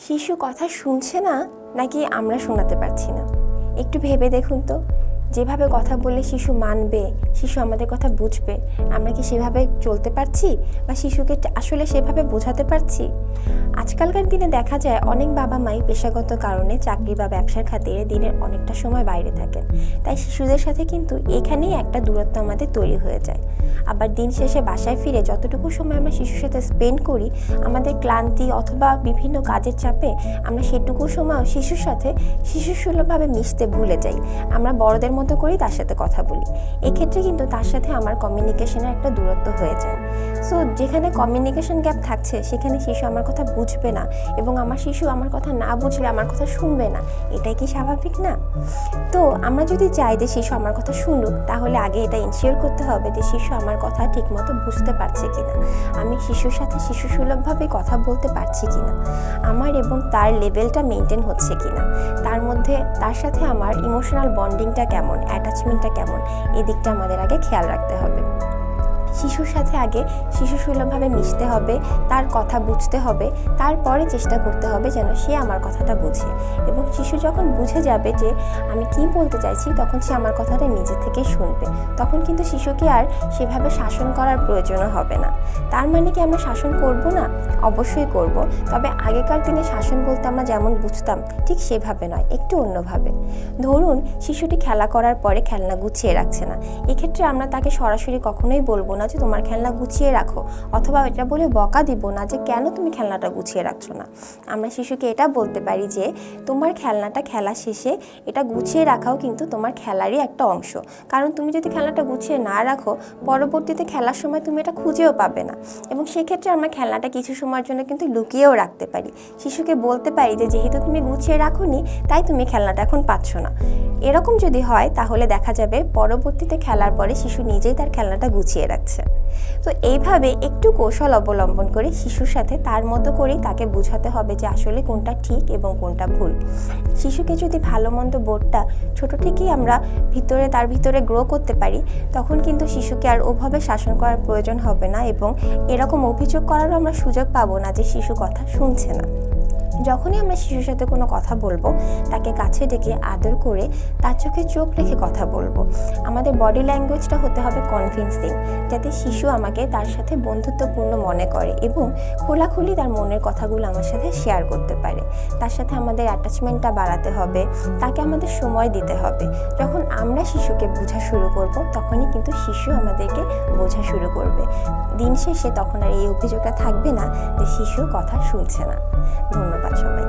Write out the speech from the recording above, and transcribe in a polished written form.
শিশু কথা শুনছে না নাকি আমরা শোনাতে পারছি না? একটু ভেবে দেখুন তো, যেভাবে কথা বললে শিশু মানবে, শিশু আমাদের কথা বুঝবে, আমরা কি সেভাবে চলতে পারছি বা শিশুকে আসলে সেভাবে বোঝাতে পারছি? আজকালকার দিনে দেখা যায় অনেক বাবা মাই পেশাগত কারণে চাকরি বা ব্যবসার খাতিরে দিনের অনেকটা সময় বাইরে থাকেন, তাই শিশুদের সাথে কিন্তু এখানেই একটা দূরত্ব আমাদের তৈরি হয়ে যায়। আবার দিন শেষে বাসায় ফিরে যতটুকু সময় আমরা শিশুর সাথে স্পেন্ড করি, আমাদের ক্লান্তি অথবা বিভিন্ন কাজের চাপে আমরা সেটুকু সময় শিশুর সাথে শিশুসুলভভাবে মিশতে ভুলে যাই। আমরা বড়দের মতো করেই তার সাথে কথা বলি। এক্ষেত্রে কিন্তু তার সাথে আমার কমিউনিকেশনের একটা দূরত্ব হয়ে যায়। সো যেখানে কমিউনিকেশন গ্যাপ থাকছে সেখানে শিশু আমার কথা বুঝবে না, এবং আমার শিশু আমার কথা না বুঝলে আমার কথা শুনবে না। এটাই কি স্বাভাবিক না? তো আমরা যদি চাই যে শিশু আমার কথা শুনুক, তাহলে আগে এটা ইনশিওর করতে হবে যে শিশু আমার কথা ঠিকমতো বুঝতে পারছে কিনা, আমি শিশুর সাথে শিশুসুলভভাবে কথা বলতে পারছি কিনা, আমার এবং তার লেভেলটা মেনটেন হচ্ছে কিনা, তার মধ্যে তার সাথে আমার ইমোশনাল বন্ডিংটা কেমন, অ্যাটাচমেন্টটা কেমন, এই দিকটা আমাদের আগে খেয়াল রাখতে হবে। শিশুর সাথে আগে শিশুসুলভভাবে মিশতে হবে, তার কথা বুঝতে হবে, তারপরে চেষ্টা করতে হবে যেন সে আমার কথাটা বোঝে। এবং শিশু যখন বুঝে যাবে যে আমি কি বলতে চাইছি, তখন সে আমার কথাটা নিজে থেকে শুনবে। তখন কিন্তু শিশুকে আর সেভাবে শাসন করার প্রয়োজনও হবে না। তার মানে কি আমরা শাসন করব না? অবশ্যই করব, তবে আগেকার দিনে শাসন বলতে আমরা যেমন বুঝতাম ঠিক সেভাবে নয়, একটু অন্যভাবে। ধরুন শিশুটি খেলা করার পরে খেলনা গুছিয়ে রাখছে না, এক্ষেত্রে আমরা তাকে সরাসরি কখনোই বলবো না যে তোমার খেলনা গুছিয়ে রাখো, অথবা এটা বলে বকা দিব না যে কেন তুমি খেলনাটা গুছিয়ে রাখছো না। আমরা শিশুকে এটা বলতে পারি যে তোমার খেলনাটা খেলা শেষে এটা গুছিয়ে রাখাও কিন্তু তোমার খেলারই একটা অংশ, কারণ তুমি যদি খেলনাটা গুছিয়ে না রাখো, পরবর্তীতে খেলার সময় তুমি এটা খুঁজেও পাবে না। এবং সেক্ষেত্রে আমরা খেলনাটা কিছু সময়ের জন্য কিন্তু লুকিয়েও রাখতে পারি। শিশুকে বলতে পারি যে যেহেতু তুমি গুছিয়ে রাখোনি, তাই তুমি খেলনাটা এখন পাচ্ছ না। এরকম যদি হয় তাহলে দেখা যাবে পরবর্তীতে খেলার পরে শিশু নিজেই তার খেলনাটা গুছিয়ে রাখছে। তো এইভাবে একটু কৌশল অবলম্বন করে শিশুর সাথে তার মতো করেই তাকে বোঝাতে হবে যে আসলে কোনটা ঠিক এবং কোনটা ভুল। শিশুকে যদি ভালো মন্দ বোধটা ছোট থেকেই আমরা তার ভিতরে গ্রো করতে পারি, তখন কিন্তু শিশুকে আর ওভাবে শাসন করার প্রয়োজন হবে না, এবং এরকম অভিযোগ করারও আমরা সুযোগ পাবো না যে শিশু কথা শুনছে না। যখনই আমরা শিশুর সাথে কোনো কথা বলবো, তাকে কাছে ডেকে আদর করে তার চোখে চোখ রেখে কথা বলবো। আমাদের বডি ল্যাঙ্গুয়েজটা হতে হবে কনভিন্সিং, যাতে শিশু আমাকে তার সাথে বন্ধুত্বপূর্ণ মনে করে এবং খোলাখুলি তার মনের কথাগুলো আমার সাথে শেয়ার করতে পারে। তার সাথে আমাদের অ্যাটাচমেন্টটা বাড়াতে হবে, তাকে আমাদের সময় দিতে হবে। যখন আমরা শিশুকে বোঝা শুরু করব, তখনই কিন্তু শিশু আমাদেরকে বোঝা শুরু করবে। দিন শেষে তখন আর এই অভিযোগটা থাকবে না যে শিশু কথা শুনছে না। ধন্যবাদ সবাই।